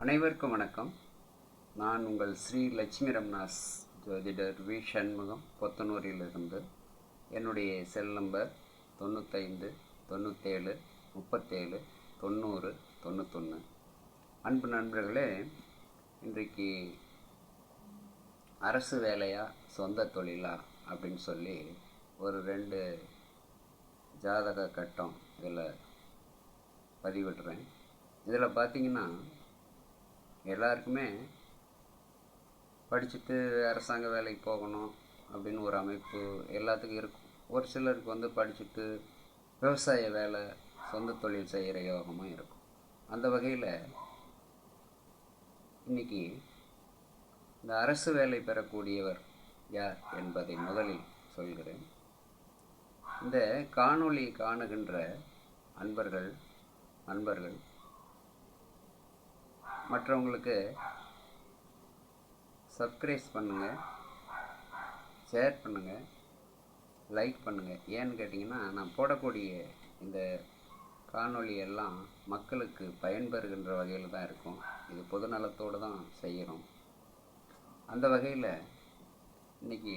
அனைவருக்கும் வணக்கம். நான் உங்கள் ஸ்ரீ லட்சுமி ரம்னாஸ் ஜோதிடர் வி சண்முகம், பொத்தனூரிலிருந்து. என்னுடைய செல் நம்பர் 95 97 37 90 91. அன்பு நண்பர்களே, இன்றைக்கு அரசு வேலையா சொந்த தொழிலா அப்படின்னு சொல்லி ஒரு 2 ஜாதக கட்டம் இதில் பதிவிடுறேன். இதில் பார்த்திங்கன்னா எல்லாருக்குமே படிச்சுட்டு அரசாங்க வேலைக்கு போகணும் அப்படின்னு ஒரு அமைப்பு எல்லாத்துக்கும் இருக்கும். ஒரு சிலருக்கு படிச்சுட்டு விவசாய வேலை, சொந்த தொழில் செய்கிற யோகமும் இருக்கும். அந்த வகையில் இன்றைக்கி இந்த அரசு வேலை பெறக்கூடியவர் யார் என்பதை முதலில் சொல்கிறேன். இந்த காணொளி காணுகின்ற நண்பர்கள் மற்றவங்களுக்கு சப்ஸ்கிரைப் பண்ணுங்கள், ஷேர் பண்ணுங்கள், லைக் பண்ணுங்கள். ஏன்னு கேட்டிங்கன்னா, நான் போடக்கூடிய இந்த காணொளி எல்லாம் மக்களுக்கு பயன்பெறுகின்ற வகையில் தான் இருக்கும். இது பொதுநலத்தோடு தான் செய்கிறோம். அந்த வகையில் இன்றைக்கி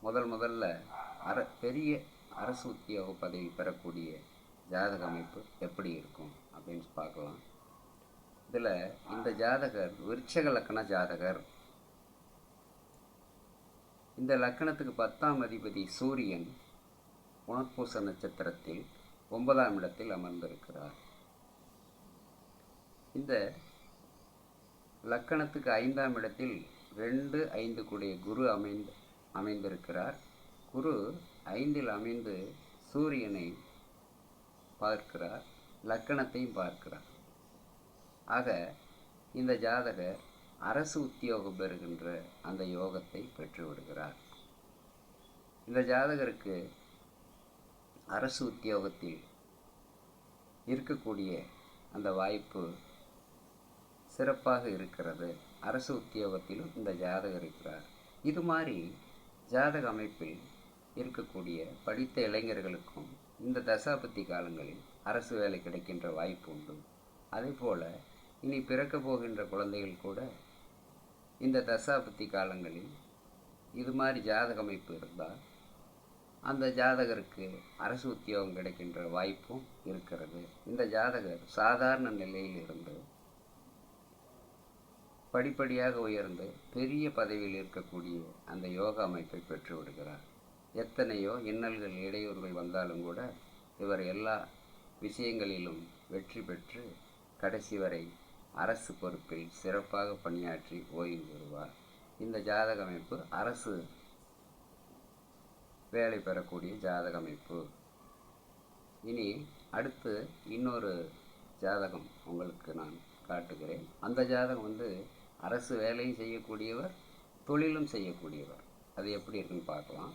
முதல்ல பெரிய அரசு உத்தியோக பதவி பெறக்கூடிய ஜாதக அமைப்பு எப்படி இருக்கும் அப்படின்னு பார்க்கலாம். இதில் இந்த ஜாதகர் விருச்சக லக்கண ஜாதகர். இந்த லக்கணத்துக்கு 10ஆம் அதிபதி சூரியன் புனர்பூச நட்சத்திரத்தில் 9ஆம் இடத்தில் அமர்ந்திருக்கிறார். இந்த லக்கணத்துக்கு 5ஆம் இடத்தில் 2, 5 கூடிய குரு அமைந்திருக்கிறார். குரு 5இல் அமைந்து சூரியனை பார்க்கிறார், லக்கணத்தையும் பார்க்கிறார். ஆக இந்த ஜாதகர் அரசு உத்தியோகம் பெறுகின்ற அந்த யோகத்தை பெற்றுவிடுகிறார். இந்த ஜாதகருக்கு அரசு உத்தியோகத்தில் இருக்கக்கூடிய அந்த வாய்ப்பு சிறப்பாக இருக்கிறது. அரசு உத்தியோகத்திலும் இந்த ஜாதகர் இருக்கிறார். இது மாதிரி ஜாதக அமைப்பில் இருக்கக்கூடிய படித்த இளைஞர்களுக்கும் இந்த தசாபத்தி காலங்களில் அரசு வேலை கிடைக்கின்ற வாய்ப்பு உண்டு. அதே போல் இனி பிறக்க போகின்ற குழந்தைகள் கூட இந்த தசாபத்தி காலங்களில் இது மாதிரி ஜாதக அமைப்பு இருந்தால் அந்த ஜாதகருக்கு அரசு உத்தியோகம் கிடைக்கின்ற வாய்ப்பும் இருக்கிறது. இந்த ஜாதகர் சாதாரண நிலையில் இருந்து படிப்படியாக உயர்ந்து பெரிய பதவியில் இருக்கக்கூடிய அந்த யோக அமைப்பை பெற்று விடுகிறார். எத்தனையோ இன்னல்கள், இடையூறுகள் வந்தாலும் கூட இவர் எல்லா விஷயங்களிலும் வெற்றி பெற்று கடைசி வரை அரசு பொறுப்பில் சிறப்பாக பணியாற்றி ஓய்வு பெறுவார். இந்த ஜாதக அமைப்பு அரசு வேலை பெறக்கூடிய ஜாதக அமைப்பு. இனி அடுத்து இன்னொரு ஜாதகம் உங்களுக்கு நான் காட்டுகிறேன். அந்த ஜாதகம் அரசு வேலையும் செய்யக்கூடியவர், தொழிலும் செய்யக்கூடியவர். அது எப்படி இருக்குன்னு பார்க்கலாம்.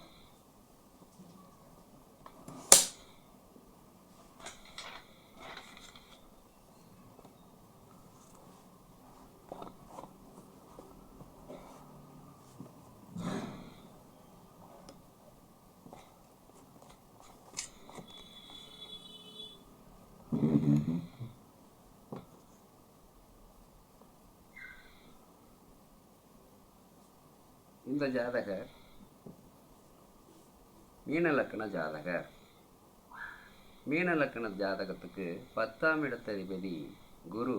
இந்த ஜாதகர் மீனலக்கண ஜாதகர். மீனலக்கண ஜாதகத்துக்கு 10ஆம் இடத்ததிபதி குரு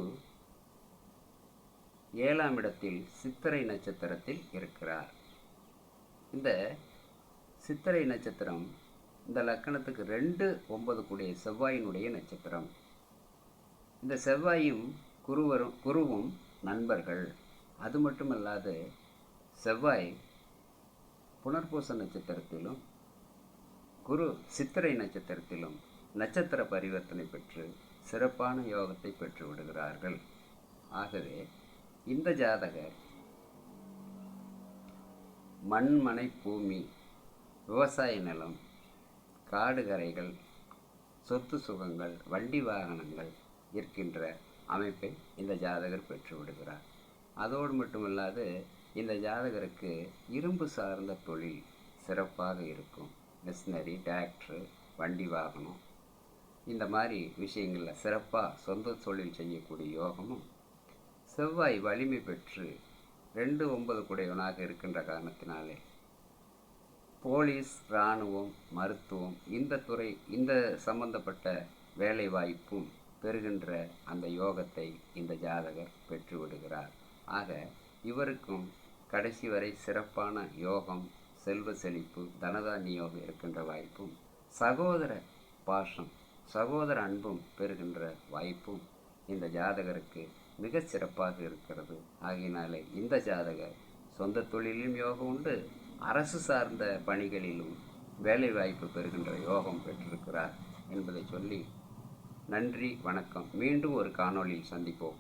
7ஆம் இடத்தில் சித்திரை நட்சத்திரத்தில் இருக்கிறார். இந்த சித்திரை நட்சத்திரம் இந்த லக்கணத்துக்கு 2, 9 கூடிய செவ்வாயினுடைய நட்சத்திரம். இந்த செவ்வாயும் குருவும் நண்பர்கள். அது மட்டுமல்லாது செவ்வாய் புனர்பூச நட்சத்திரத்திலும் குரு சித்திரை நட்சத்திரத்திலும் நட்சத்திர பரிவர்த்தனை பெற்று சிறப்பான யோகத்தை பெற்று விடுகிறார்கள். ஆகவே இந்த ஜாதகர் மண்மனை பூமி, விவசாய நிலம், காடு கரைகள், சொத்து சுகங்கள், வண்டி வாகனங்கள் இருக்கின்ற அமைப்பை இந்த ஜாதகர் பெற்று விடுகிறார். அதோடு மட்டுமல்லாது இந்த ஜாதகருக்கு இரும்பு சார்ந்த தொழில் சிறப்பாக இருக்கும். மிஷினரி, டிராக்டரு, வண்டி வாகனம், இந்த மாதிரி விஷயங்களில் சிறப்பாக சொந்த தொழில் செய்யக்கூடிய யோகமும் செவ்வாய் வலிமை பெற்று 2-9 குடையவனாக இருக்கின்ற காரணத்தினாலே போலீஸ், இராணுவம், மருத்துவம் இந்த சம்பந்தப்பட்ட வேலை வாய்ப்பும் பெறுகின்ற அந்த யோகத்தை இந்த ஜாதகர் பெற்றுவிடுகிறார். ஆக இவருக்கும் கடைசி வரை சிறப்பான யோகம், செல்வ செழிப்பு, தனதானிய யோகம் இருக்கின்ற வாய்ப்பும், சகோதர பாசம், சகோதர அன்பும் பெறுகின்ற வாய்ப்பும் இந்த ஜாதகருக்கு மிக சிறப்பாக இருக்கிறது. ஆகையினாலே இந்த ஜாதகர் சொந்த தொழிலும் யோகம் உண்டு, அரசு சார்ந்த பணிகளிலும் வேலை வாய்ப்பு பெறுகின்ற யோகம் பெற்றிருக்கிறார் என்பதை சொல்லி நன்றி, வணக்கம். மீண்டும் ஒரு காணொளியில் சந்திப்போம்.